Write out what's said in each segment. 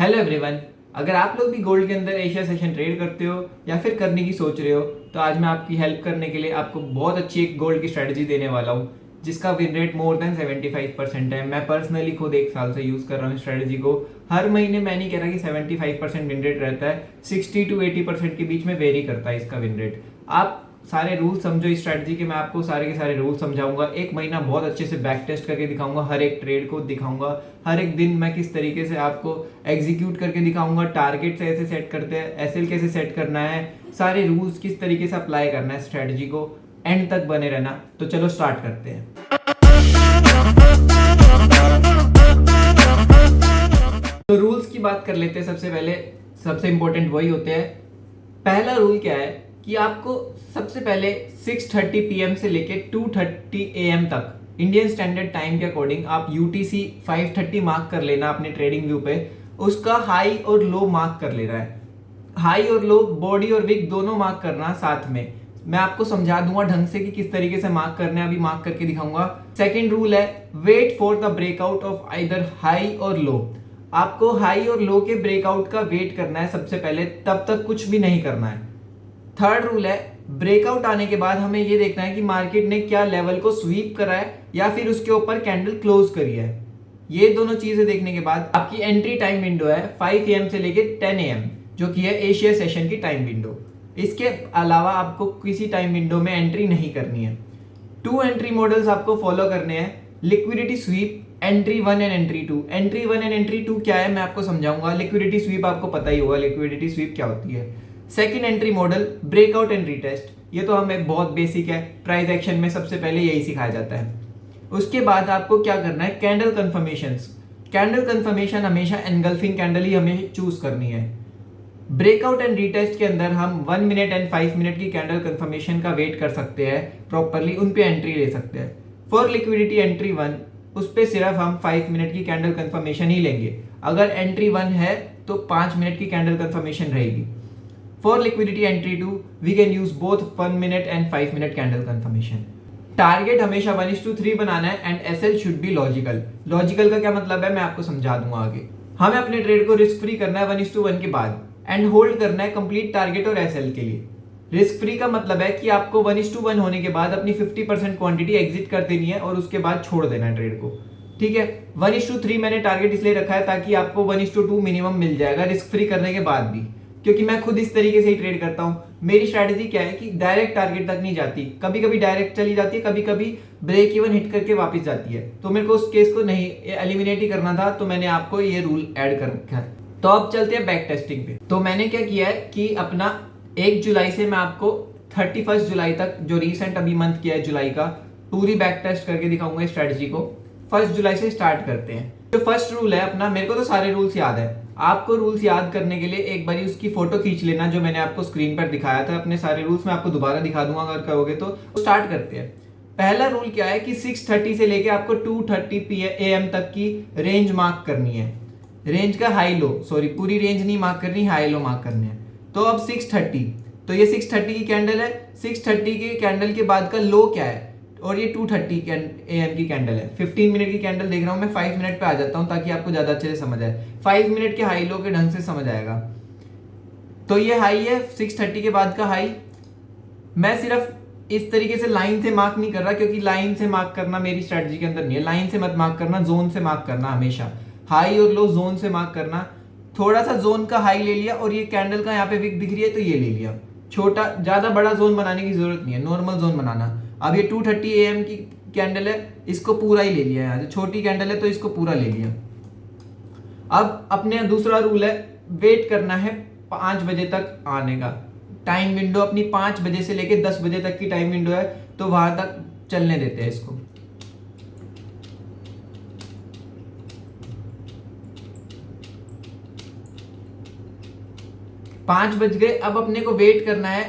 Hello everyone. अगर आप लोग भी गोल्ड के अंदर एशिया सेशन ट्रेड करते हो या फिर करने की सोच रहे हो तो आज मैं आपकी हेल्प करने के लिए आपको बहुत अच्छी एक गोल्ड की स्ट्रेटजी देने वाला हूँ जिसका विन रेट मोर देन 75% है। मैं पर्सनली खुद 1 साल से यूज कर रहा हूँ इस स्ट्रेटजी को। हर महीने मैं नहीं कह रहा कि 75% विन रेट रहता है, 60 to 80% के बीच में वेरी करता है इसका विन रेट। आप सारे रूल समझो इस स्ट्रेटजी के, मैं आपको सारे के सारे रूल समझाऊंगा। एक महीना बहुत अच्छे से बैक टेस्ट करके दिखाऊंगा, हर एक ट्रेड को दिखाऊंगा, हर एक दिन मैं किस तरीके से आपको एग्जीक्यूट करके दिखाऊंगा। टारगेट ऐसे सेट करते हैं, एसएल कैसे सेट करना है, सारे रूल्स किस तरीके से अप्लाई करना है स्ट्रेटजी को। एंड तक बने रहना। तो चलो स्टार्ट करते हैं। तो रूल्स की बात कर लेते हैं। सबसे पहले सबसे इंपॉर्टेंट वही होते हैं। पहला रूल क्या है कि आपको सबसे पहले 6:30 PM से लेके 2:30 AM तक इंडियन स्टैंडर्ड टाइम के अकॉर्डिंग आप यूटीसी 5:30 मार्क कर लेना अपने ट्रेडिंग व्यू पे। उसका हाई और लो मार्क कर लेना है। हाई और लो, बॉडी और विक दोनों मार्क करना साथ में। मैं आपको समझा दूंगा ढंग से कि किस तरीके से मार्क करना है, अभी मार्क करके दिखाऊंगा। सेकेंड रूल है wait for the breakout of either high or low. आपको हाई और लो के ब्रेकआउट का वेट करना है सबसे पहले, तब तक कुछ भी नहीं करना है। थर्ड रूल है ब्रेकआउट आने के बाद हमें यह देखना है कि मार्केट ने क्या लेवल को स्वीप करा है या फिर उसके ऊपर कैंडल क्लोज करी है। ये दोनों चीजें देखने के बाद आपकी एंट्री टाइम विंडो है 5 AM से लेके 10 AM, जो कि है एशिया सेशन की टाइम विंडो। इसके अलावा आपको किसी टाइम विंडो में एंट्री नहीं करनी है। 2 एंट्री मॉडल्स आपको फॉलो करने हैं, liquidity SVEEP, entry 1 and entry 2। Entry 1 and entry 2 क्या है मैं आपको समझाऊंगा। लिक्विडिटी स्वीप आपको पता ही होगा, लिक्विडिटी स्वीप क्या होती है। Second entry model breakout and retest, ये तो हमें बहुत बेसिक है, प्राइस एक्शन में सबसे पहले यही सिखाया जाता है। उसके बाद आपको क्या करना है, कैंडल कंफर्मेशंस। कैंडल कंफर्मेशन हमेशा एनगल्फिंग कैंडल ही हमें चूज करनी है। ब्रेकआउट एंड रीटेस्ट के अंदर हम 1 मिनट एंड 5 मिनट की कैंडल कंफर्मेशन का वेट कर सकते हैं प्रॉपरली, उन पे एंट्री ले सकते हैं। फॉर लिक्विडिटी एंट्री 1 उस पे सिर्फ हम 5 मिनट की कैंडल कंफर्मेशन ही लेंगे। अगर एंट्री 1 है तो 5 मिनट की कैंडल कंफर्मेशन रहेगी। For liquidity entry 2, we can use both 1 minute and 5 minute candle confirmation. Target हमेशा 1:3 बनाना है and SL should be logical. Logical का क्या मतलब है मैं आपको समझा दूंगा आगे। हमें अपने ट्रेड को रिस्क फ्री करना है 1:1 के बाद एंड होल्ड करना है कंप्लीट टारगेट और एसएल के लिए। रिस्क फ्री का मतलब है कि आपको 1:1 होने के बाद अपनी 50% क्वांटिटी एग्जिट कर देनी है और उसके बाद छोड़ देना है ट्रेड को। ठीक है, 1:3 मैंने टारगेट इसलिए रखा है ताकि आपको 1:2 मिनिमम मिल जाएगा रिस्क फ्री करने के बाद भी, क्योंकि मैं खुद इस तरीके से ही ट्रेड करता हूं। मेरी स्ट्रैटेजी क्या है कि डायरेक्ट टारगेट तक नहीं जाती, कभी कभी डायरेक्ट चली जाती है, कभी कभी ब्रेक इवन हिट करके वापस जाती है। तो मेरे को उस केस को नहीं एलिमिनेट ही करना था, तो मैंने आपको ये रूल ऐड कर रखा है। तो अब चलते हैं बैक टेस्टिंग पे। तो मैंने क्या किया है कि अपना 1 जुलाई से मैं आपको 31 जुलाई तक जो रिसेंट अभी मंथ किया है जुलाई का, पूरी बैक टेस्ट करके दिखाऊंगा इस स्ट्रैटेजी को। 1 जुलाई से स्टार्ट करते हैं। जो फर्स्ट रूल है अपना, मेरे को तो सारे रूल्स याद है, आपको रूल्स याद करने के लिए एक बार उसकी फोटो खींच लेना जो मैंने आपको स्क्रीन पर दिखाया था। अपने सारे रूल्स मैं आपको दोबारा दिखा दूंगा अगर कहोगे तो। स्टार्ट करते हैं। पहला रूल क्या है कि 6:30 से लेके आपको 2:30 AM तक की रेंज मार्क करनी है। रेंज का हाई लो, सॉरी पूरी रेंज नहीं मार्क करनी, हाई लो मार्क करने हैं। तो अब 6:30, तो ये 6:30 की कैंडल है। 6:30 की कैंडल के बाद का लो क्या है, और ये 2:30 AM की कैंडल है। 15 मिनट की कैंडल देख रहा हूं मैं, 5 मिनट पे आ जाता हूं ताकि आपको ज्यादा अच्छे से समझ आए। 5 मिनट के हाई लो के ढंग से समझ आएगा। तो ये हाई है 6:30 के बाद का हाई। मैं सिर्फ इस तरीके से लाइन से मार्क नहीं कर रहा, क्योंकि लाइन से मार्क करना मेरी स्ट्रेटजी के अंदर नहीं है। लाइन से मत मार्क करना, जोन से मार्क करना, हमेशा हाई और लो जोन से मार्क करना। थोड़ा सा जोन का हाई ले लिया और ये कैंडल का यहाँ पे विक दिख रही है तो ये ले लिया। छोटा, ज्यादा बड़ा जोन बनाने की जरूरत नहीं है, नॉर्मल जोन बनाना। अब ये 2:30 AM की कैंडल है, इसको पूरा ही ले लिया। यहाँ छोटी कैंडल है तो इसको पूरा ले लिया। अब अपने दूसरा रूल है वेट करना है 5 बजे तक आने का। टाइम विंडो अपनी 5 बजे से लेके 10 बजे तक की टाइम विंडो है, तो वहां तक चलने देते हैं इसको। पांच बज गए। अब अपने को वेट करना है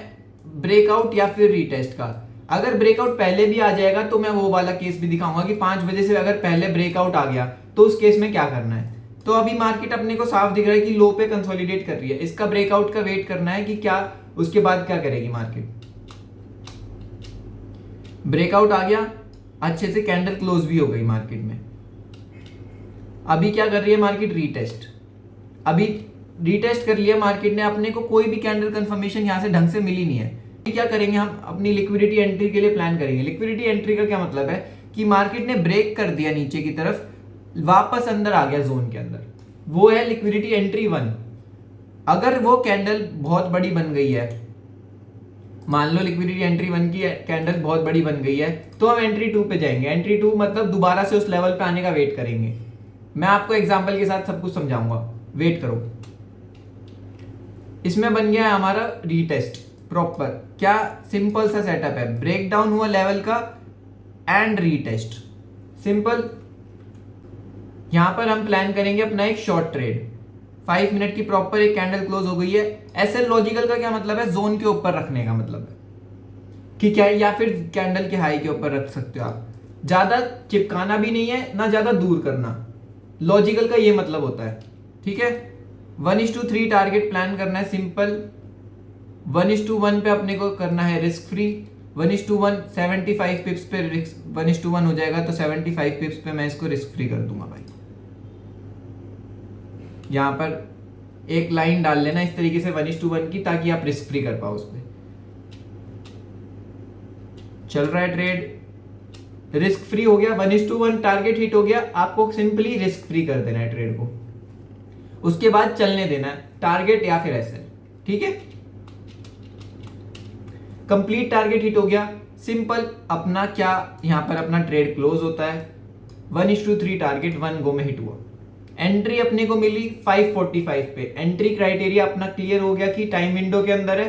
ब्रेकआउट या फिर रीटेस्ट का। अगर ब्रेकआउट पहले भी आ जाएगा तो मैं वो वाला केस भी दिखाऊंगा कि 5 बजे से अगर पहले ब्रेकआउट आ गया तो उस केस में क्या करना है। तो अभी मार्केट अपने को साफ दिख रहा है कि लो पे कंसोलिडेट कर रही है। इसका ब्रेकआउट का वेट करना है कि क्या उसके बाद क्या करेगी मार्केट। ब्रेकआउट आ गया, अच्छे से कैंडल क्लोज भी हो गई मार्केट में। अभी क्या कर रही है मार्केट, रीटेस्ट। अभी रीटेस्ट कर लिया मार्केट ने, अपने को कोई भी कैंडल कंफर्मेशन यहाँ से ढंग से मिली नहीं है। क्या करेंगे, हम अपनी लिक्विडिटी एंट्री के लिए प्लान करेंगे। लिक्विडिटी एंट्री का क्या मतलब है कि मार्केट ने ब्रेक कर दिया नीचे की तरफ, वापस अंदर आ गया जोन के अंदर, वो है लिक्विडिटी एंट्री 1। अगर वो कैंडल बहुत बड़ी बन गई है, मान लो लिक्विडिटी एंट्री 1 की कैंडल बहुत बड़ी बन गई है, तो हम एंट्री 2 पे जाएंगे। एंट्री 2 मतलब दोबारा से उस लेवल पे आने का वेट करेंगे। मैं आपको एग्जांपल के साथ सब कुछ समझाऊंगा, वेट करो। इसमें बन गया है हमारा रीटेस्ट प्रॉपर। क्या सिंपल सा सेटअप है, ब्रेकडाउन हुआ लेवल का एंड रीटेस्ट, सिंपल। यहां पर हम प्लान करेंगे अपना एक शॉर्ट ट्रेड, 5 मिनट की प्रॉपर एक कैंडल क्लोज हो गई है। एसएल लॉजिकल का क्या मतलब है, जोन के ऊपर रखने का मतलब है कि क्या, या फिर कैंडल के हाई के ऊपर रख सकते हो आप। ज्यादा चिपकाना भी नहीं है ना ज्यादा दूर करना, लॉजिकल का ये मतलब होता है। ठीक है, 1:3 टारगेट प्लान करना है, सिंपल। 1:1 पे अपने को करना है रिस्क फ्री। 1:1 75 पिप्स पे 1:1 हो जाएगा, तो 75 पिप्स पे मैं इसको रिस्क फ्री कर दूंगा भाई। यहां पर एक लाइन डाल लेना इस तरीके से 1:1 की, ताकि आप रिस्क फ्री कर पाओ। उस पर चल रहा है ट्रेड, रिस्क फ्री हो गया, 1:1 टारगेट हिट हो गया, आपको सिंपली रिस्क फ्री कर देना है ट्रेड को। उसके बाद चलने देना है टारगेट या फिर एसएल। ठीक है, कंप्लीट टारगेट हिट हो गया, सिंपल। अपना क्या यहां पर अपना ट्रेड क्लोज होता है, 1:3 टारगेट 1 गो में हिट हुआ। एंट्री अपने को मिली 545 पे। एंट्री क्राइटेरिया अपना क्लियर हो गया कि टाइम विंडो के अंदर है।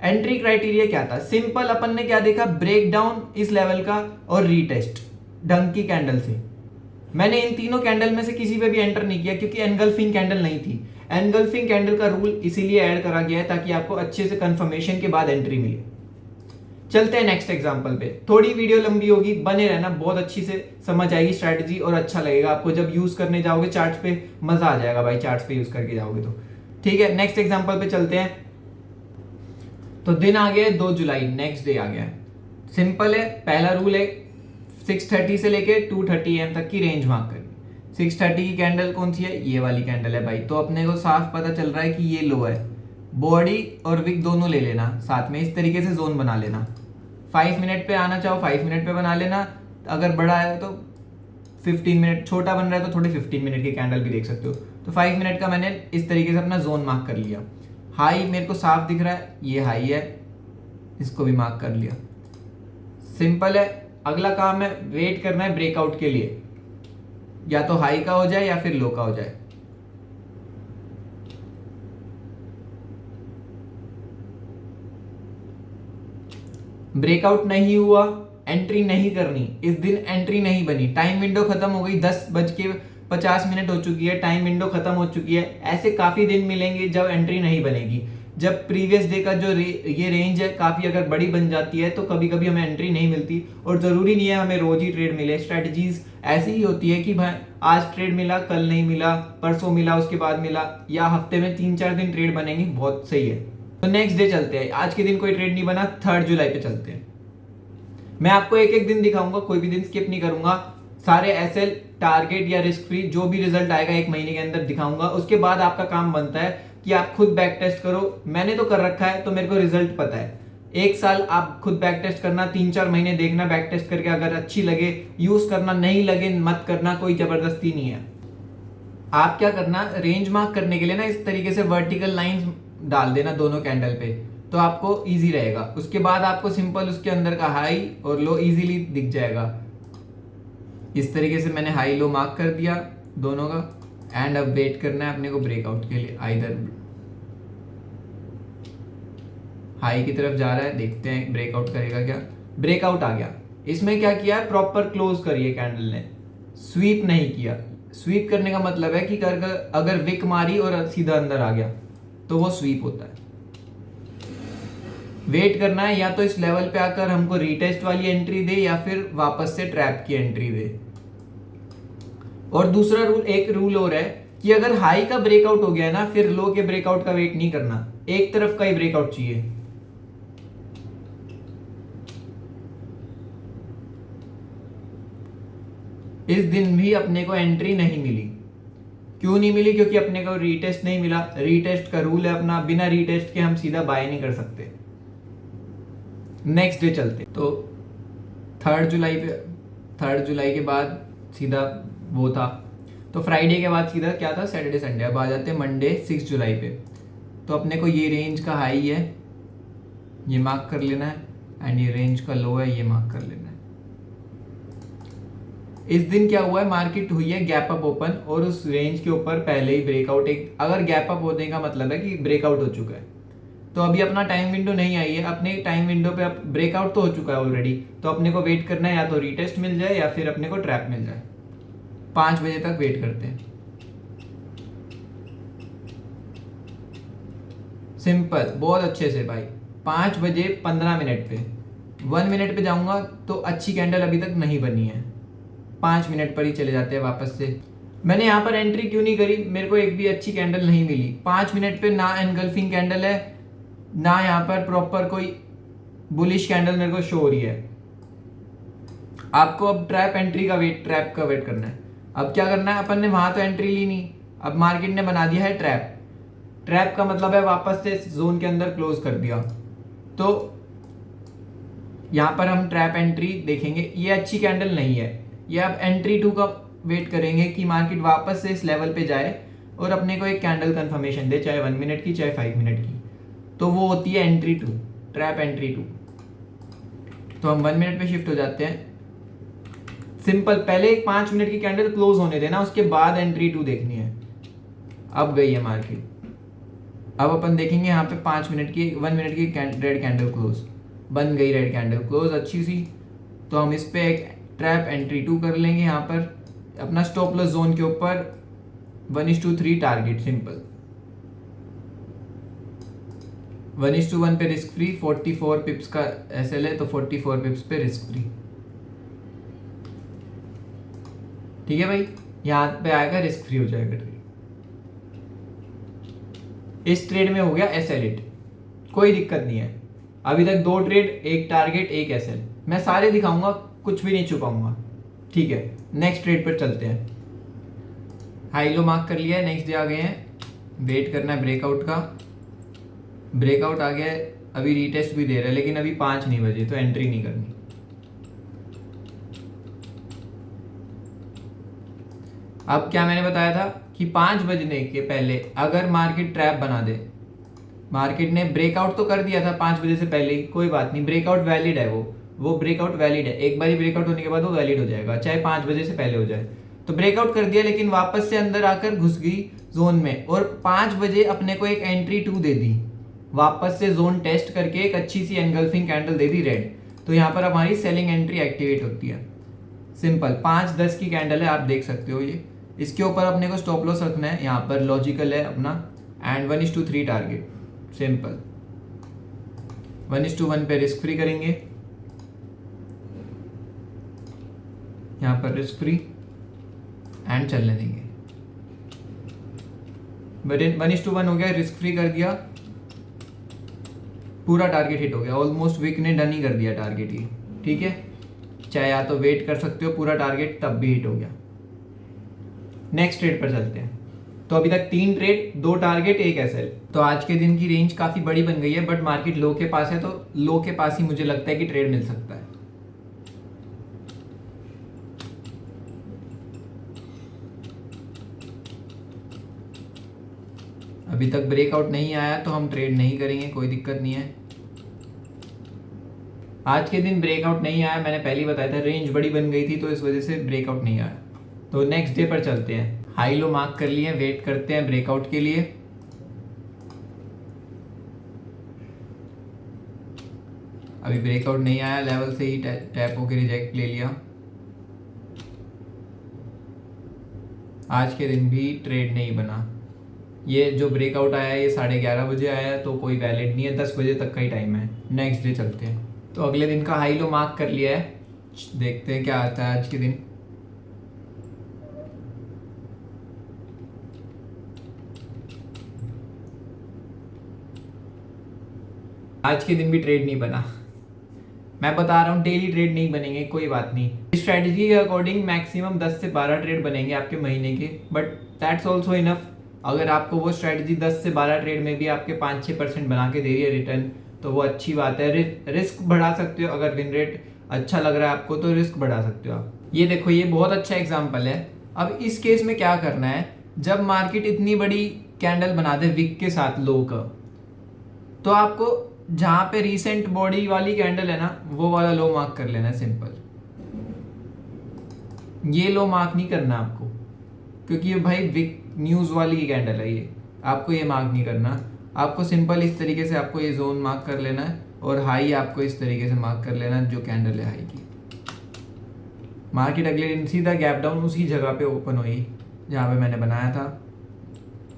एंट्री क्राइटेरिया क्या था, सिंपल। अपन ने क्या देखा, ब्रेकडाउन इस लेवल का और रीटेस्ट ढंग की कैंडल से। मैंने इन तीनों कैंडल में से किसी पे भी एंटर नहीं किया, क्योंकि एनगल्फिंग कैंडल नहीं थी। एनगल्फिंग कैंडल का रूल इसीलिए ऐड करा गया है ताकि आपको अच्छे से कंफर्मेशन के बाद एंट्री मिले। चलते हैं नेक्स्ट एग्जांपल पे। थोड़ी वीडियो लंबी होगी, बने रहना, बहुत अच्छी से समझ आएगी स्ट्रैटेजी और अच्छा लगेगा आपको। जब यूज करने जाओगे चार्ट पे मजा आ जाएगा भाई, चार्ट पे यूज करके जाओगे तो। ठीक है, नेक्स्ट एग्जांपल पे चलते हैं। तो दिन आ गया है 2 जुलाई, नेक्स्ट डे आ गया है। सिंपल है, पहला रूल है 6:30 से लेके 2:30 AM तक की रेंज मार्क करनी। 6:30 की कैंडल कौन सी है, ये वाली कैंडल है भाई। तो अपने को साफ पता चल रहा है कि ये लो है। बॉडी और विक दोनों ले लेना साथ में, इस तरीके से जोन बना लेना। 5 मिनट पे आना चाहो 5 मिनट पे बना लेना, अगर बड़ा है तो 15 मिनट, छोटा बन रहा है तो थोड़ी 15 मिनट की कैंडल भी देख सकते हो। तो 5 मिनट का मैंने इस तरीके से अपना जोन मार्क कर लिया। हाई मेरे को साफ दिख रहा है, ये हाई है, इसको भी मार्क कर लिया। सिंपल है, अगला काम है वेट करना है ब्रेकआउट के लिए, या तो हाई का हो जाए या फिर लो का हो जाए। ब्रेकआउट नहीं हुआ, एंट्री नहीं करनी। इस दिन एंट्री नहीं बनी, टाइम विंडो खत्म हो गई, 10:50 हो चुकी है, टाइम विंडो खत्म हो चुकी है। ऐसे काफी दिन मिलेंगे जब एंट्री नहीं बनेगी। जब प्रीवियस डे का जो ये रेंज है काफी अगर बड़ी बन जाती है तो कभी कभी हमें एंट्री नहीं मिलती, और जरूरी नहीं है हमें रोज ही ट्रेड मिले। स्ट्रेटजीज ऐसी ही होती है कि भाई आज ट्रेड मिला, कल नहीं मिला, परसों मिला, उसके बाद मिला, या हफ्ते में 3-4 दिन ट्रेड बनेंगे, बहुत सही है। तो नेक्स्ट डे चलते हैं। आज के दिन कोई ट्रेड नहीं बना, 3 जुलाई पे चलते हैं। मैं आपको एक एक दिन दिखाऊंगा, कोई भी दिन स्किप नहीं करूंगा। सारे एसएल, टारगेट या रिस्क फ्री जो भी रिजल्ट आएगा 1 महीने के अंदर दिखाऊंगा। उसके बाद आपका काम बनता है कि आप खुद बैक टेस्ट करो। मैंने तो कर रखा है तो मेरे को रिजल्ट पता है। 1 साल आप खुद बैक टेस्ट करना, 3-4 महीने देखना बैक टेस्ट करके, अगर अच्छी लगे यूज करना, नहीं लगे मत करना, कोई जबरदस्ती नहीं है। आप क्या करना, रेंज मार्क करने के लिए ना इस तरीके से वर्टिकल लाइंस डाल देना दोनों कैंडल पे, तो आपको इजी रहेगा। उसके बाद आपको सिंपल उसके अंदर का हाई और लो इजीली दिख जाएगा। इस तरीके से मैंने हाई लो मार्क कर दिया दोनों का, एंड अब वेट करना है अपने को ब्रेकआउट के लिए। आइदर हाई की तरफ जा रहा है, देखते हैं ब्रेकआउट करेगा क्या। ब्रेकआउट आ गया। इसमें क्या किया है, प्रॉपर क्लोज करिए कैंडल ने, स्वीप नहीं किया। स्वीप करने का मतलब है कि अगर विक मारी और सीधा अंदर आ गया तो वो स्वीप होता है। वेट करना है, या तो इस लेवल पे आकर हमको रीटेस्ट वाली एंट्री दे या फिर वापस से ट्रैप की एंट्री दे। और दूसरा रूल, एक रूल और है कि अगर हाई का ब्रेकआउट हो गया है ना, फिर लो के ब्रेकआउट का वेट नहीं करना, एक तरफ का ही ब्रेकआउट चाहिए। इस दिन भी अपने को एंट्री नहीं मिली, क्यों नहीं मिली? क्योंकि अपने को रीटेस्ट नहीं मिला। रीटेस्ट का रूल है अपना, बिना रीटेस्ट के हम सीधा बाय नहीं कर सकते। नेक्स्ट डे चलते, तो 3 जुलाई के बाद सीधा वो था, तो फ्राइडे के बाद सीधा क्या था, सैटरडे संडे। अब आ जाते हैं मंडे 6 जुलाई पे। तो अपने को ये रेंज का हाई है, ये मार्क कर लेना है, एंड ये रेंज का लो है, ये मार्क कर लेना है। इस दिन क्या हुआ है, मार्केट हुई है गैप अप ओपन, और उस रेंज के ऊपर पहले ही ब्रेकआउट, एक अगर गैप अप होने का मतलब है कि ब्रेकआउट हो चुका है। तो अभी अपना टाइम विंडो नहीं आई है, अपने टाइम विंडो पे अब ब्रेकआउट तो हो चुका है ऑलरेडी, तो अपने को वेट करना है, या तो रीटेस्ट मिल जाए या फिर अपने को ट्रैप मिल जाए। 5 बजे तक वेट करते हैं। सिंपल, बहुत अच्छे से भाई। 5 बजे 15 मिनट पे, 1 मिनट पे जाऊंगा तो अच्छी कैंडल अभी तक नहीं बनी है, 5 मिनट पर ही चले जाते हैं वापस से। मैंने यहाँ पर एंट्री क्यों नहीं करी, मेरे को एक भी अच्छी कैंडल नहीं मिली। 5 मिनट पे ना एनगल्फिंग कैंडल है, ना यहाँ पर प्रॉपर कोई बुलिश कैंडल मेरे को शो हो रही है। आपको अब ट्रैप का वेट करना है। अब क्या करना है, अपन ने वहां तो एंट्री ली नहीं, अब मार्केट ने बना दिया है ट्रैप। ट्रैप का मतलब है वापस से जोन के अंदर क्लोज कर दिया। तो यहां पर हम ट्रैप एंट्री देखेंगे, ये अच्छी कैंडल नहीं है। ये अब एंट्री 2 का वेट करेंगे कि मार्केट वापस से इस लेवल पे जाए और अपने को एक कैंडल कंफर्मेशन दे, चाहे 1 मिनट की चाहे 5 मिनट की। तो वो होती है एंट्री 2, ट्रैप एंट्री 2। तो हम 1 मिनट पे शिफ्ट हो जाते हैं। सिंपल, पहले एक 5 मिनट की कैंडल क्लोज होने देना, उसके बाद एंट्री 2 देखनी है। अब गई है मार्केट, अब अपन देखेंगे यहाँ पे 1 मिनट की रेड कैंडल क्लोज बन गई, रेड कैंडल क्लोज अच्छी सी। तो हम इस पे एक ट्रैप एंट्री 2 कर लेंगे। यहाँ पर अपना स्टॉप लॉस जोन के ऊपर 1:3 टारगेट, सिंपल 1:1 पे रिस्क फ्री, 44 पिप्स का एसएल है, तो 44 पिप्स पे रिस्क फ्री। ठीक है भाई, यहाँ पे आएगा रिस्क फ्री हो जाएगा ट्रेड। इस ट्रेड में हो गया एसएल हिट, कोई दिक्कत नहीं है। अभी तक 2 ट्रेड, 1 टारगेट 1 एसएल, मैं सारे दिखाऊंगा, कुछ भी नहीं छुपाऊंगा। ठीक है, नेक्स्ट ट्रेड पर चलते हैं। हाई लो मार्क कर लिया है, नेक्स्ट डे आ गए हैं, वेट करना है ब्रेकआउट का। ब्रेकआउट आ गया है, अभी रीटेस्ट भी दे रहा है, लेकिन अभी 5 नहीं बजे, तो एंट्री नहीं करनी। अब क्या मैंने बताया था कि 5 बजने के पहले अगर मार्केट ट्रैप बना दे, मार्केट ने ब्रेकआउट तो कर दिया था 5 बजे से पहले ही, कोई बात नहीं, ब्रेकआउट वैलिड है, वो ब्रेकआउट वैलिड है। एक बार ब्रेकआउट होने के बाद वो वैलिड हो जाएगा, चाहे 5 बजे से पहले हो जाए। तो ब्रेकआउट कर दिया, लेकिन वापस से अंदर आकर घुस गई जोन में, और 5 बजे अपने को एक एंट्री 2 दे दी, वापस से जोन टेस्ट करके एक अच्छी सी एनगल्फिंग कैंडल दे दी रेड। तो यहाँ पर हमारी सेलिंग एंट्री एक्टिवेट होती है। सिंपल 5-10 की कैंडल है, आप देख सकते हो ये। इसके ऊपर अपने को स्टॉप लॉस रखना है, यहाँ पर लॉजिकल है अपना, एंड 1:3 टारगेट, सिंपल 1:1 पे रिस्क फ्री करेंगे, यहाँ पर रिस्क फ्री एंड चलने देंगे। 1:1 हो गया, रिस्क फ्री कर दिया, पूरा टारगेट हिट हो गया। ऑलमोस्ट वीक ने डन ही कर दिया टारगेट ही। ठीक है, चाहे या तो वेट कर सकते हो पूरा टारगेट, तब भी हिट हो गया। नेक्स्ट ट्रेड पर चलते हैं। तो अभी तक 3 ट्रेड, 2 टारगेट 1 एसएल। तो आज के दिन की रेंज काफी बड़ी बन गई है, बट मार्केट लो के पास है, तो लो के पास ही मुझे लगता है कि ट्रेड मिल सकता है। अभी तक ब्रेकआउट नहीं आया तो हम ट्रेड नहीं करेंगे, कोई दिक्कत नहीं है। आज के दिन ब्रेकआउट नहीं आया, मैंने पहले ही बताया था, रेंज बड़ी बन गई थी, तो इस वजह से ब्रेकआउट नहीं आया। तो नेक्स्ट डे पर चलते हैं। हाई लो मार्क कर लिए, वेट करते हैं ब्रेकआउट के लिए। अभी ब्रेकआउट नहीं आया, लेवल से ही टैप होकर रिजेक्ट ले लिया। आज के दिन भी ट्रेड नहीं बना। ये जो ब्रेकआउट आया है ये 11:30 बजे आया है, तो कोई वैलिड नहीं है, 10 बजे तक का ही टाइम है। नेक्स्ट डे चलते हैं। तो अगले दिन का हाई लो मार्क कर लिया है, देखते हैं क्या आता है आज के दिन। आज के दिन भी ट्रेड नहीं बना। मैं बता रहा हूँ, डेली ट्रेड नहीं बनेंगे, कोई बात नहीं। स्ट्रेटजी के अकॉर्डिंग मैक्सिमम 10 से 12 ट्रेड बनेंगे आपके महीने के, बट दैट्स ऑल्सो इनफ। अगर आपको वो स्ट्रेटजी 10 से 12 ट्रेड में भी आपके 5-6% बना के दे रही है रिटर्न, तो वो अच्छी बात है। रिस्क बढ़ा सकते हो, अगर विन रेट अच्छा लग रहा है आपको तो रिस्क बढ़ा सकते हो आप। ये देखो, ये बहुत अच्छा एग्जांपल है। अब इस केस में क्या करना है, जब मार्केट इतनी बड़ी कैंडल बना दे विक के साथ लो का, तो आपको जहां पे रीसेंट बॉडी वाली कैंडल है ना, वो वाला लो मार्क कर लेना है सिंपल। ये लो मार्क नहीं करना आपको, क्योंकि ये भाई विक न्यूज वाली कैंडल है, ये आपको ये मार्क नहीं करना। आपको सिंपल इस तरीके से आपको ये जोन मार्क कर लेना है, और हाई आपको इस तरीके से मार्क कर लेना है जो कैंडल है हाई की। मार्केट अगले दिन सीधा गैप डाउन उसी जगह पे ओपन हुई जहाँ पे मैंने बनाया था।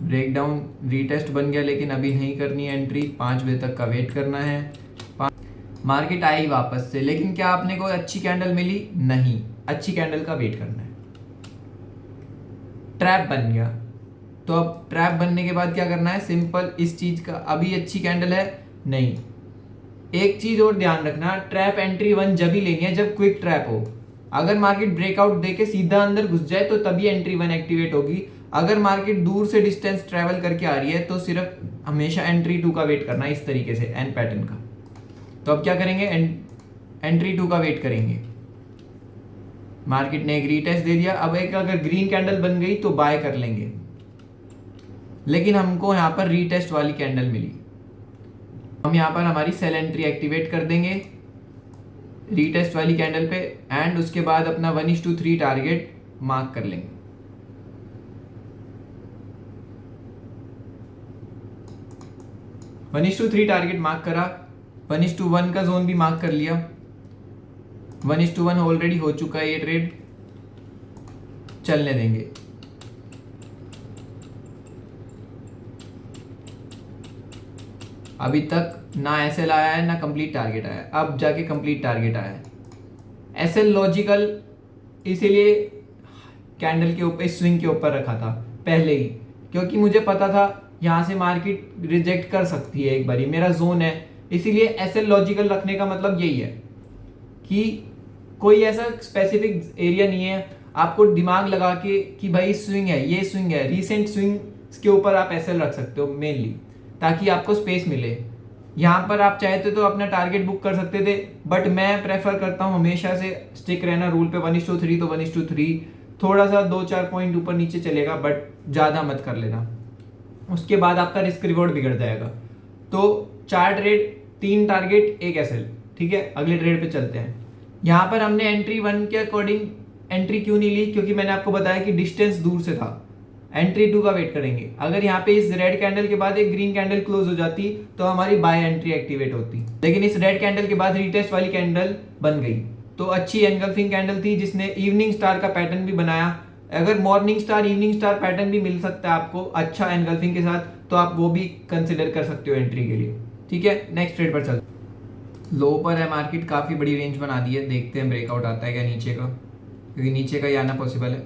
ब्रेकडाउन रीटेस्ट बन गया, लेकिन अभी नहीं करनी है एंट्री, 5 बजे तक का वेट करना है। मार्केट आई वापस से, लेकिन क्या आपने कोई अच्छी कैंडल मिली? नहीं, अच्छी कैंडल का वेट करना है। ट्रैप बन गया, तो अब ट्रैप बनने के बाद क्या करना है, सिंपल इस चीज का, अभी अच्छी कैंडल है नहीं। एक चीज और ध्यान रखना, ट्रैप एंट्री 1 जब ही लेनी है जब क्विक ट्रैप हो। अगर मार्केट ब्रेकआउट देके सीधा अंदर घुस जाए तो तभी एंट्री 1 एक्टिवेट होगी। अगर मार्केट दूर से डिस्टेंस ट्रेवल करके आ रही है तो सिर्फ हमेशा एंट्री 2 का वेट करना है, इस तरीके से एन पैटर्न का। तो अब क्या करेंगे, एंट्री 2 का वेट करेंगे। मार्केट ने एक रीटेस्ट दे दिया, अब एक अगर ग्रीन कैंडल बन गई तो बाय कर लेंगे, लेकिन हमको यहां पर रीटेस्ट वाली कैंडल मिली, हम यहां पर हमारी सेल एंट्री एक्टिवेट कर देंगे रीटेस्ट वाली कैंडल पे, एंड उसके बाद अपना 1:3 टारगेट मार्क कर लेंगे। One is to three target mark करा, 1:1 का जोन भी मार्क कर लिया। 1:1 ऑलरेडी हो चुका है, ये ट्रेड चलने देंगे। अभी तक ना एसएल आया है ना कंप्लीट टारगेट आया है, अब जाके कंप्लीट टारगेट आया है। एसएल लॉजिकल इसीलिए कैंडल के ऊपर, स्विंग के ऊपर रखा था पहले ही, क्योंकि मुझे पता था यहां से मार्केट रिजेक्ट कर सकती है एक बारी, मेरा जोन है। इसीलिए एसएल लॉजिकल रखने का मतलब यही है कि कोई ऐसा स्पेसिफिक एरिया नहीं है, आपको दिमाग लगा के कि भाई स्विंग है, ये स्विंग है, रीसेंट स्विंग के ऊपर आप एसएल रख सकते हो मेनली, ताकि आपको स्पेस मिले। यहाँ पर आप चाहते तो अपना टारगेट बुक कर सकते थे, बट मैं प्रेफर करता हूँ हमेशा से स्टिक रहना रूल पे। 1:3 तो 1:3, थोड़ा सा 2-4 पॉइंट ऊपर नीचे चलेगा, बट ज़्यादा मत कर लेना, उसके बाद आपका रिस्क रिवॉर्ड बिगड़ जाएगा। तो 4 ट्रेड, 3 टारगेट, 1 एसएल, ठीक है। अगले ट्रेड पे चलते हैं। यहाँ पर हमने एंट्री 1 के अकॉर्डिंग एंट्री क्यों नहीं ली, क्योंकि मैंने आपको बताया कि डिस्टेंस दूर से था। एंट्री 2 का वेट करेंगे। अगर यहाँ पे इस रेड कैंडल के बाद एक ग्रीन कैंडल क्लोज हो जाती तो हमारी बाय एंट्री एक्टिवेट होती, लेकिन इस रेड कैंडल के बाद रीटेस्ट वाली कैंडल बन गई, तो अच्छी एनगल्फिंग कैंडल थी जिसने इवनिंग स्टार का पैटर्न भी बनाया। अगर morning star evening star pattern भी मिल सकता है आपको अच्छा एनगल्फिंग के साथ, तो आप वो भी कंसिडर कर सकते हो एंट्री के लिए, ठीक है। नेक्स्ट ट्रेड पर चलते। लो पर है मार्केट, काफी बड़ी रेंज बना दी है, देखते हैं ब्रेकआउट आता है क्या नीचे का, क्योंकि नीचे का ही आना पॉसिबल है।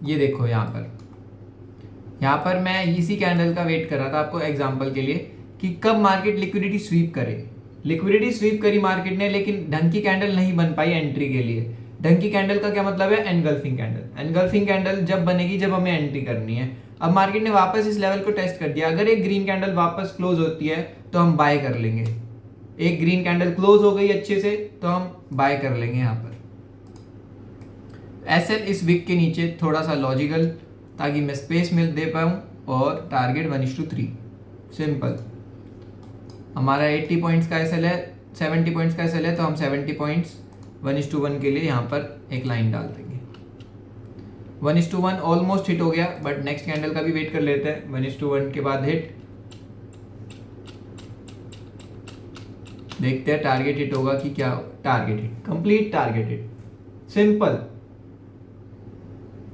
ये देखो, यहाँ पर मैं इसी कैंडल का वेट कर रहा था आपको एग्जांपल के लिए कि कब मार्केट लिक्विडिटी स्वीप करे। लिक्विडिटी स्वीप करी मार्केट ने, लेकिन ढंग की कैंडल नहीं बन पाई एंट्री के लिए। ढंग की कैंडल का क्या मतलब है, एनगल्फिंग कैंडल। एनगल्फिंग कैंडल जब बनेगी जब हमें एंट्री करनी है। अब मार्केट ने वापस इस लेवल को टेस्ट कर दिया, अगर एक ग्रीन कैंडल वापस क्लोज होती है तो हम बाय कर लेंगे। एक ग्रीन कैंडल क्लोज हो गई अच्छे से तो हम बाय कर लेंगे। यहाँ पर एसएल इस विक के नीचे थोड़ा सा लॉजिकल, ताकि मैं स्पेस मिल दे पाऊँ, और टारगेट 1:3 सिंपल। हमारा 80 पॉइंट्स का एसएल है, 70 पॉइंट्स का एसएल है, तो हम 70 पॉइंट्स 1:1 के लिए यहाँ पर एक लाइन डाल देंगे। 1:1 ऑलमोस्ट हिट हो गया, बट नेक्स्ट कैंडल का भी वेट कर लेते हैं। 1:1 के बाद हिट, देखते हैं टारगेट हिट होगा कि क्या। Target hit, complete target hit, simple.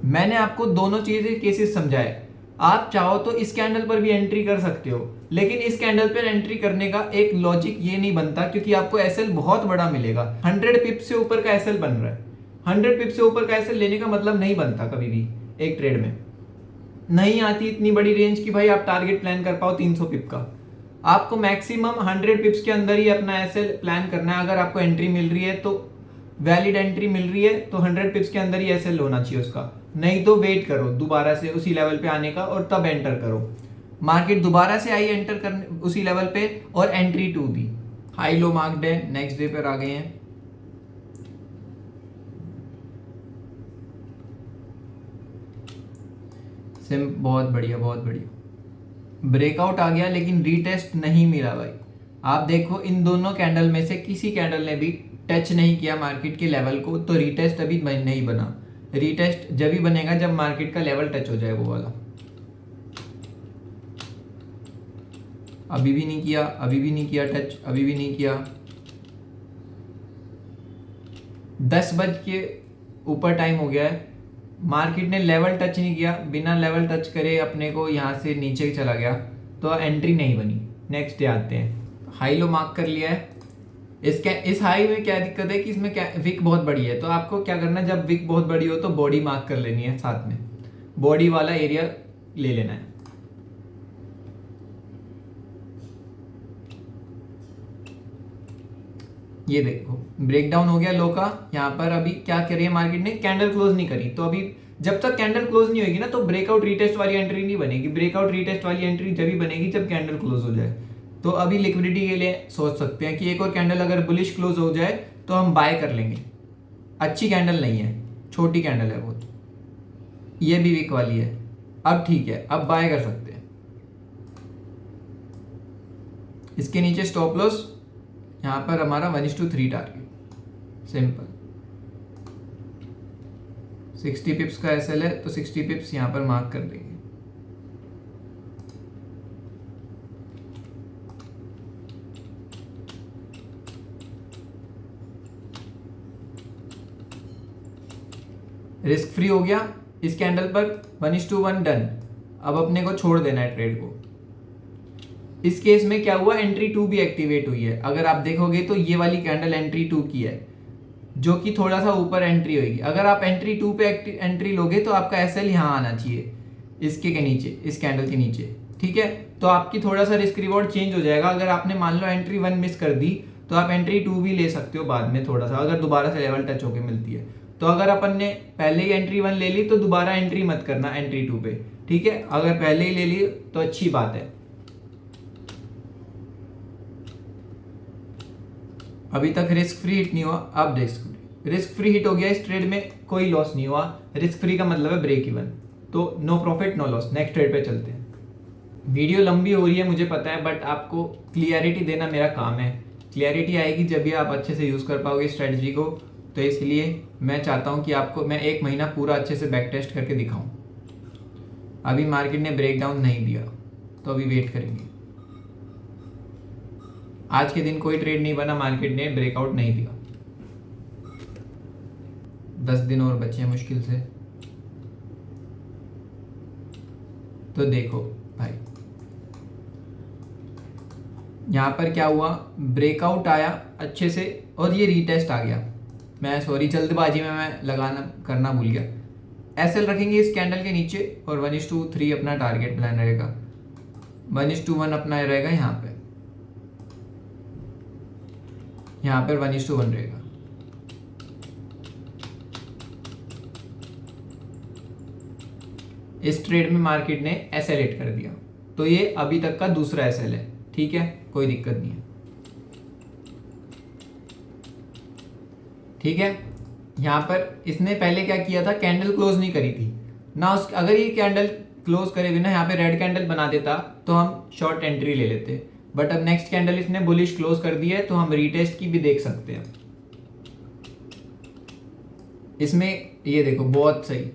मैंने आपको दोनों चीजें केसेस समझाए। आप चाहो तो इस कैंडल पर भी एंट्री कर सकते हो, लेकिन इस कैंडल पर एंट्री करने का एक लॉजिक ये नहीं बनता, क्योंकि आपको एसएल बहुत बड़ा मिलेगा। 100 पिप्स से ऊपर का एसएल बन रहा है। 100 पिप्स से ऊपर का एसएल लेने का मतलब नहीं बनता कभी भी एक ट्रेड में। नहीं आती इतनी बड़ी रेंज की भाई आप टारगेट प्लान कर पाओ 300 पिप का। आपको मैक्सिमम 100 पिप्स के अंदर ही अपना एसएल प्लान करना है। अगर आपको एंट्री मिल रही है तो वैलिड एंट्री मिल रही है तो 100 पिप्स के अंदर ही एसएल होना चाहिए उसका। नहीं तो वेट करो दोबारा से उसी लेवल पे आने का और तब एंटर करो। मार्केट दोबारा से आई एंटर करने उसी लेवल पे और एंट्री 2 दी, हाई लो मार्क्ड है, नेक्स्ट डे पर आ गए हैं। सिम बहुत बढ़िया बहुत बढ़िया, ब्रेकआउट आ गया लेकिन रीटेस्ट नहीं मिला भाई। आप देखो इन दोनों कैंडल में से किसी कैंडल ने भी टच नहीं किया मार्केट के लेवल को, तो रीटेस्ट अभी नहीं बना। रीटेस्ट जब भी बनेगा जब मार्केट का लेवल टच हो जाए वो वाला। अभी भी नहीं किया, अभी भी नहीं किया टच, अभी भी नहीं किया। 10 बज के ऊपर टाइम हो गया है, मार्केट ने लेवल टच नहीं किया, बिना लेवल टच करे अपने को यहाँ से नीचे चला गया, तो एंट्री नहीं बनी। नेक्स्ट डे आते हैं, हाई लो मार्क कर लिया है। इस हाई में क्या दिक्कत है कि इसमें क्या विक बहुत बड़ी है, तो आपको क्या करना है, जब विक बहुत बड़ी हो तो बॉडी मार्क कर लेनी है, साथ में बॉडी वाला एरिया ले लेना है। ये देखो ब्रेकडाउन हो गया लो का। यहाँ पर अभी क्या करी है मार्केट ने, कैंडल क्लोज नहीं करी, तो अभी जब तक कैंडल क्लोज नहीं होगी ना तो ब्रेकआउट रीटेस्ट वाली एंट्री नहीं बनेगी। ब्रेकआउट रीटेस्ट वाली एंट्री जब भी बनेगी जब कैंडल क्लोज हो जाए। तो अभी लिक्विडिटी के लिए सोच सकते हैं कि एक और कैंडल अगर बुलिश क्लोज हो जाए तो हम बाय कर लेंगे। अच्छी कैंडल नहीं है, छोटी कैंडल है बहुत, ये भी वीक वाली है। अब ठीक है, अब बाय कर सकते हैं। इसके नीचे स्टॉप लॉस यहाँ पर हमारा 1:3 टारगेट, सिंपल। 60 पिप्स का एसएल है तो 60 पिप्स यहाँ पर मार्क कर देंगे। रिस्क फ्री हो गया इस कैंडल पर, 1:1 डन। अब अपने को छोड़ देना है ट्रेड को। इस केस में क्या हुआ, एंट्री 2 भी एक्टिवेट हुई है। अगर आप देखोगे तो ये वाली कैंडल एंट्री 2 की है, जो कि थोड़ा सा ऊपर एंट्री होगी। अगर आप एंट्री 2 पे एंट्री लोगे तो आपका एसएल यहाँ आना चाहिए, इसके नीचे, इस कैंडल के नीचे, ठीक है। तो आपकी थोड़ा सा रिस्क रिवॉर्ड चेंज हो जाएगा। अगर आपने मान लो एंट्री 1 मिस कर दी तो आप एंट्री 2 भी ले सकते हो बाद में, थोड़ा सा अगर दोबारा से लेवल टच होके मिलती है। तो अगर अपन ने पहले ही एंट्री 1 ले ली तो दोबारा एंट्री मत करना एंट्री 2 पे, ठीक है। अगर पहले ही ले ली तो अच्छी बात है। अभी तक रिस्क फ्री हिट नहीं हुआ, अब रिस्क फ्री हिट हो गया। इस ट्रेड में कोई लॉस नहीं हुआ। रिस्क फ्री का मतलब है ब्रेक इवन, तो no profit no loss. Next trade पे चलते हैं। वीडियो लंबी हो रही है मुझे पता है, बट आपको क्लियरिटी देना मेरा काम है। क्लियरिटी आएगी जब भी आप अच्छे से यूज़ कर पाओगे स्ट्रेटजी को। तो इसलिए मैं चाहता हूँ कि आपको मैं 1 महीना पूरा अच्छे से बैक टेस्ट करके दिखाऊँ। अभी मार्केट ने ब्रेकडाउन नहीं दिया तो अभी वेट करेंगे। आज के दिन कोई ट्रेड नहीं बना, मार्केट ने ब्रेकआउट नहीं दिया। 10 दिन और बचे हैं मुश्किल से। तो देखो भाई यहां पर क्या हुआ, ब्रेकआउट आया अच्छे से और ये रीटेस्ट आ गया। मैं सॉरी जल्दबाजी में मैं लगाना करना भूल गया। एसएल रखेंगे इस कैंडल के नीचे और 1:3 अपना टारगेट प्लान रहेगा। 1:1 अपना रहेगा यहाँ पे, यहाँ पर 1:1 रहेगा। इस ट्रेड में मार्केट ने एसएल हिट कर दिया, तो ये अभी तक का दूसरा एसएल है, ठीक है, कोई दिक्कत नहीं है, ठीक है। यहां पर इसने पहले क्या किया था, कैंडल क्लोज नहीं करी थी ना। अगर ये कैंडल क्लोज करे बिना यहाँ पे रेड कैंडल बना देता तो हम शॉर्ट एंट्री ले लेते, बट अब नेक्स्ट कैंडल इसने बुलिश क्लोज कर दी है तो हम रीटेस्ट की भी देख सकते हैं। इसमें ये देखो बहुत सही।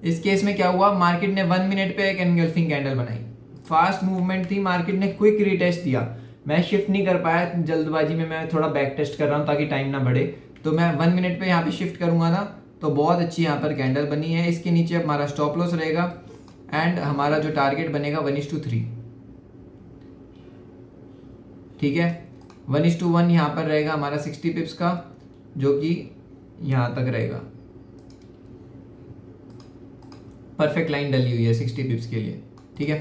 इस केस में क्या हुआ, मार्केट ने 1 मिनट पे एक एनगल्फिंग कैंडल बनाई, फास्ट मूवमेंट थी, मार्केट ने क्विक रीटेस्ट दिया। मैं शिफ्ट नहीं कर पाया जल्दबाजी में, मैं थोड़ा बैक टेस्ट कर रहा हूँ ताकि टाइम ना बढ़े, तो मैं 1 मिनट पे यहाँ पे शिफ्ट करूंगा ना, तो बहुत अच्छी यहाँ पर कैंडल बनी है। इसके नीचे हमारा स्टॉप लॉस रहेगा एंड हमारा जो टारगेट बनेगा 1:3, ठीक है। 1:1 यहाँ पर रहेगा हमारा 60 पिप्स का, जो कि यहाँ तक रहेगा। परफेक्ट लाइन डली हुई है 60 पिप्स के लिए, ठीक है।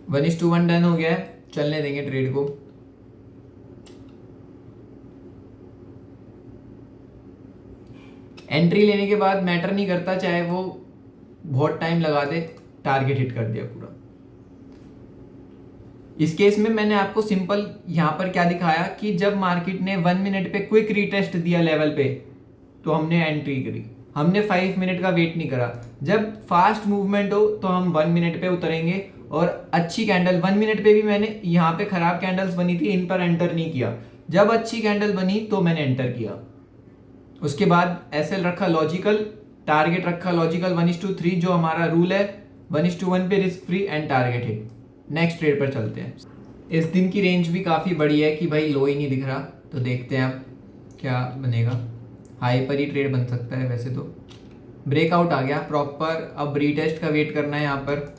1:1 डन हो गया है, चलने देंगे ट्रेड को। एंट्री लेने के बाद मैटर नहीं करता चाहे वो बहुत टाइम लगा दे, टारगेट हिट कर दिया पूरा। इस केस में मैंने आपको सिंपल यहां पर क्या दिखाया कि जब मार्केट ने 1 मिनट पे क्विक रीटेस्ट दिया लेवल पे तो हमने एंट्री करी, हमने 5 मिनट का वेट नहीं करा। जब फास्ट मूवमेंट हो तो हम 1 मिनट पे उतरेंगे और अच्छी कैंडल 1 मिनट पे भी मैंने यहाँ पे खराब कैंडल्स बनी थी, इन पर एंटर नहीं किया। जब अच्छी कैंडल बनी तो मैंने एंटर किया। उसके बाद एसएल रखा लॉजिकल, टारगेट रखा लॉजिकल 1:3 जो हमारा रूल है, 1:1 पे risk free and target hit. Next trade पर चलते हैं। इस दिन की रेंज भी काफ़ी बड़ी है कि भाई लो ही नहीं दिख रहा, तो देखते हैं अब क्या बनेगा। हाई पर ही ट्रेड बन सकता है वैसे तो। ब्रेकआउट आ गया प्रॉपर, अब रीटेस्ट का वेट करना है। यहाँ पर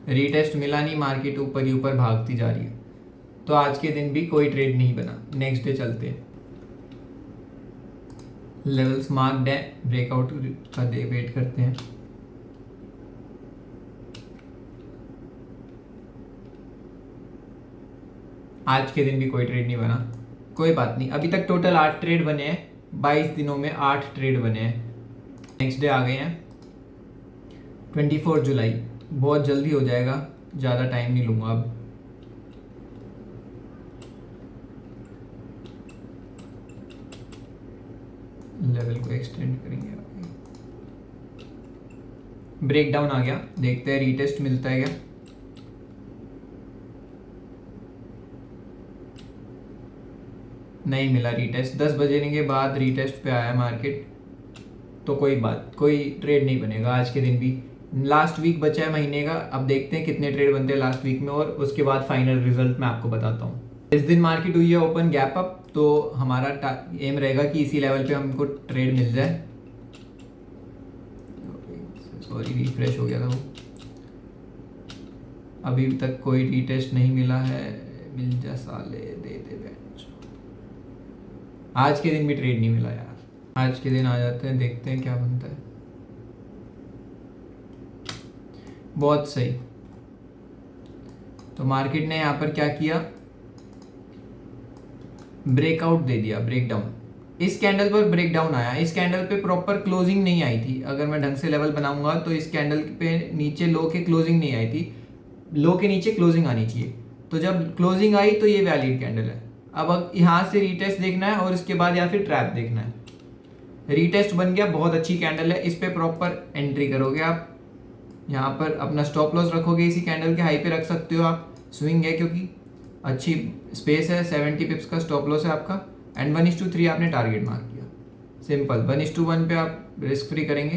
रीटेस्ट मिला नहीं, मार्केट ऊपर ही ऊपर भागती जा रही है, तो आज के दिन भी कोई ट्रेड नहीं बना। नेक्स्ट डे चलते हैं। लेवल्स मार्क्ड है, ब्रेकआउट का डे वेट करते हैं। आज के दिन भी कोई ट्रेड नहीं बना, कोई बात नहीं। अभी तक टोटल 8 ट्रेड बने हैं, 22 दिनों में 8 ट्रेड बने हैं। नेक्स्ट डे आ गए हैं 24 जुलाई, बहुत जल्दी हो जाएगा, ज़्यादा टाइम नहीं लूँगा अब। लेवल को एक्सटेंड करेंगे। ब्रेक डाउन आ गया, देखते हैं रीटेस्ट मिलता है क्या। नहीं मिला रीटेस्ट, 10 बजे के बाद रीटेस्ट पे आया मार्केट, तो कोई ट्रेड नहीं बनेगा आज के दिन भी। लास्ट वीक बचा है महीने का, अब देखते हैं कितने ट्रेड बनते हैं लास्ट वीक में, और उसके बाद फाइनल रिजल्ट मैं आपको बताता हूँ। इस दिन मार्केट हुई है ओपन गैप अप, तो हमारा एम रहेगा कि इसी लेवल पे हमको ट्रेड मिल जाए। सॉरी, रिफ्रेश हो गया था वो। अभी तक कोई रीटेस्ट नहीं मिला है, मिल जा साले, दे दे बेंच। आज के दिन भी ट्रेड नहीं मिला यार। आज के दिन आ जाते हैं, देखते हैं क्या बनता है। बहुत सही। तो मार्केट ने यहाँ पर क्या किया, ब्रेकआउट दे दिया, ब्रेकडाउन। इस कैंडल पर ब्रेकडाउन आया, इस कैंडल पे प्रॉपर क्लोजिंग नहीं आई थी। अगर मैं ढंग से लेवल बनाऊंगा तो इस कैंडल पे नीचे लो के क्लोजिंग नहीं आई थी, लो के नीचे क्लोजिंग आनी चाहिए। तो जब क्लोजिंग आई तो ये वैलिड कैंडल है। अब यहाँ से रीटेस्ट देखना है और इसके बाद या फिर ट्रैप देखना है। रीटेस्ट बन गया, बहुत अच्छी कैंडल है, इस पे प्रॉपर एंट्री करोगे आप। यहाँ पर अपना स्टॉप लॉस रखोगे, इसी कैंडल के हाई पे रख सकते हो आप। स्विंग है क्योंकि अच्छी स्पेस है, 70 पिप्स का स्टॉप लॉस है आपका, एंड 1:3 आपने टारगेट मार्क किया। सिंपल 1:1 पे आप रिस्क फ्री करेंगे।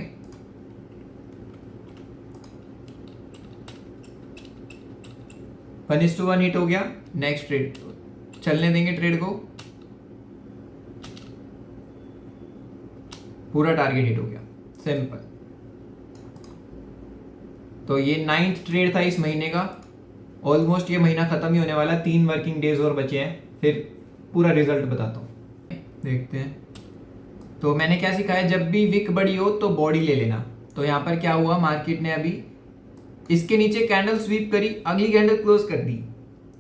One is to one hit हो गया। नेक्स्ट ट्रेड चलने देंगे, ट्रेड को पूरा टारगेट हिट हो गया, सिंपल। तो ये 9th ट्रेड था इस महीने का। ऑलमोस्ट ये महीना खत्म ही होने वाला, 3 वर्किंग डेज और बचे हैं, फिर पूरा रिजल्ट बताता हूँ, देखते हैं। तो मैंने क्या सिखाया, जब भी विक बड़ी हो तो बॉडी ले लेना। तो यहाँ पर क्या हुआ, मार्केट ने अभी इसके नीचे कैंडल स्वीप करी, अगली कैंडल क्लोज कर दी।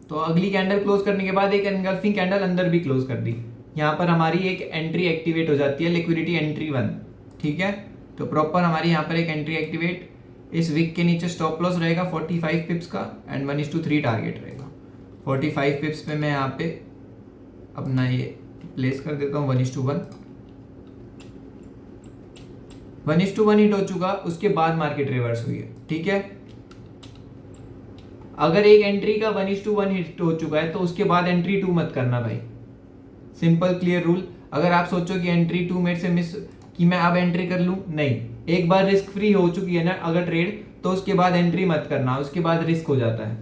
तो अगली कैंडल क्लोज करने के बाद एक एनगल्फिंग कैंडल अंदर भी क्लोज कर दी। यहाँ पर हमारी एक एंट्री एक्टिवेट हो जाती है, लिक्विडिटी एंट्री 1, ठीक है। तो प्रॉपर हमारी यहाँ पर एक एंट्री एक्टिवेट। इस विक के नीचे स्टॉप लॉस रहेगा 45 पिप्स का एंड 1:3 टारगेट रहेगा। 45 पिप्स पे मैं यहाँ पे अपना ये प्लेस कर देता हूँ 1:1। 1:1 हिट हो चुका, उसके बाद मार्केट रिवर्स हुई है, ठीक है। अगर एक एंट्री का 1:1 हिट हो चुका है तो उसके बाद एंट्री 2 मत करना भाई, सिंपल क्लियर रूल। अगर आप सोचो कि एंट्री 2 मेरे से मिस, कि मैं अब एंट्री कर लूं, नहीं। एक बार रिस्क फ्री हो चुकी है ना अगर ट्रेड, तो उसके बाद एंट्री मत करना, उसके बाद रिस्क हो जाता है।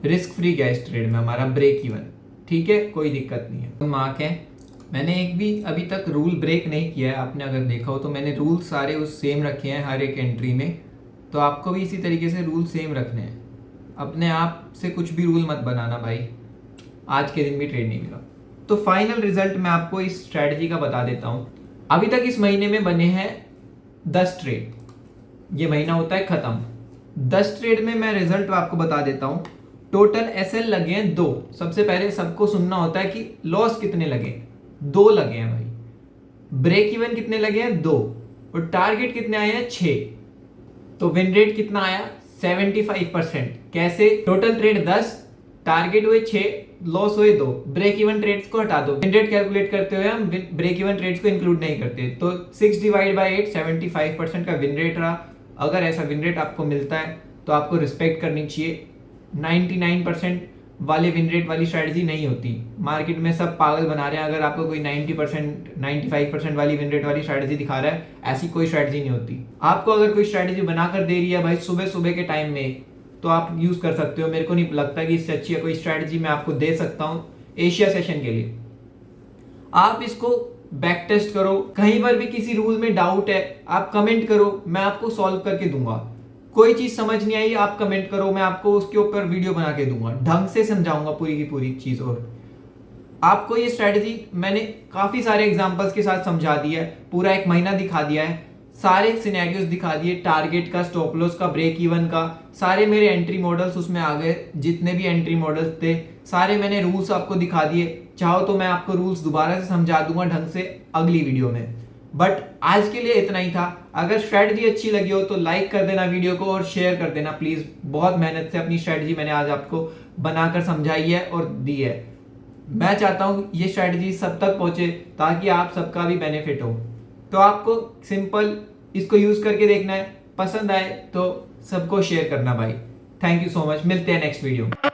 रिस्क फ्री क्या इस ट्रेड में हमारा ब्रेक इवन, ठीक है, कोई दिक्कत नहीं है। मार्क है, मैंने एक भी अभी तक रूल ब्रेक नहीं किया है। आपने अगर देखा हो तो मैंने रूल सारे उस सेम रखे हैं हर एक एंट्री में, तो आपको भी इसी तरीके से रूल सेम रखने हैं। अपने आप से कुछ भी रूल मत बनाना भाई। आज के दिन भी ट्रेड नहीं मिला। तो फाइनल रिजल्ट मैं आपको इस स्ट्रैटेजी का बता देता हूं। अभी तक इस महीने में बने हैं 10 ट्रेड, ये महीना होता है खत्म। 10 ट्रेड में मैं रिजल्ट आपको बता देता हूं। टोटल एसएल लगे हैं 2। सबसे पहले सबको सुनना होता है कि लॉस कितने लगे, 2 लगे हैं भाई। ब्रेक इवन कितने लगे हैं, 2। और टारगेट कितने आए हैं, 6। तो विन रेट कितना आया, 75%। कैसे, टोटल ट्रेड 10, टारगेट हुए 6, लॉस हुए 2। ब्रेक इवन ट्रेड्स को हटा दो, विन रेट कैलकुलेट करते हुए हम ब्रेक इवन ट्रेड्स को इंक्लूड नहीं करते। तो 6 डिवाइड बाय 8, 75% का विन रेट रहा। अगर ऐसा विन रेट आपको मिलता है तो आपको रिस्पेक्ट करनी चाहिए। 99% वाले विन रेट वाली स्ट्रैटेजी नहीं होती, मार्केट में सब पागल बना रहे हैं। अगर आपको कोई 90% 95% वाली विन रेट वाली स्ट्रैटेजी दिखा रहा है, ऐसी कोई स्ट्रैटेजी नहीं होती। आपको अगर कोई स्ट्रैटेजी बनाकर दे रही है भाई सुबह सुबह के टाइम में, तो आप यूज कर सकते हो। मेरे को नहीं लगता कि इससे अच्छी कोई स्ट्रैटेजी मैं आपको दे सकता हूं एशिया सेशन के लिए। आप इसको बैक टेस्ट करो, कहीं पर भी किसी रूल में डाउट है आप कमेंट करो, मैं आपको सॉल्व करके दूंगा। कोई चीज समझ नहीं आई आप कमेंट करो, मैं आपको उसके ऊपर वीडियो बना के दूंगा, ढंग से समझाऊंगा पूरी की पूरी चीज। और आपको ये स्ट्रैटेजी मैंने काफी सारे एग्जांपल्स के साथ समझा दिया है, पूरा 1 महीना दिखा दिया है, सारे सिनेरियोस दिखा दिए, टारगेट का, स्टॉप लॉस का, ब्रेक इवन का, सारे मेरे एंट्री मॉडल्स उसमें आ गए। जितने भी एंट्री मॉडल्स थे सारे मैंने रूल्स आपको दिखा दिए। चाहो तो मैं आपको रूल्स दोबारा से समझा दूंगा ढंग से अगली वीडियो में। बट आज के लिए इतना ही था। अगर स्ट्रैटेजी अच्छी लगी हो तो लाइक कर देना वीडियो को और शेयर कर देना प्लीज। बहुत मेहनत से अपनी स्ट्रैटेजी मैंने आज आपको बनाकर समझाई है और दी है। मैं चाहता हूं ये स्ट्रैटेजी सब तक पहुंचे ताकि आप सबका भी बेनिफिट हो। तो आपको सिंपल इसको यूज करके देखना है, पसंद आए तो सबको शेयर करना भाई। थैंक यू सो मच, मिलते हैं नेक्स्ट वीडियो।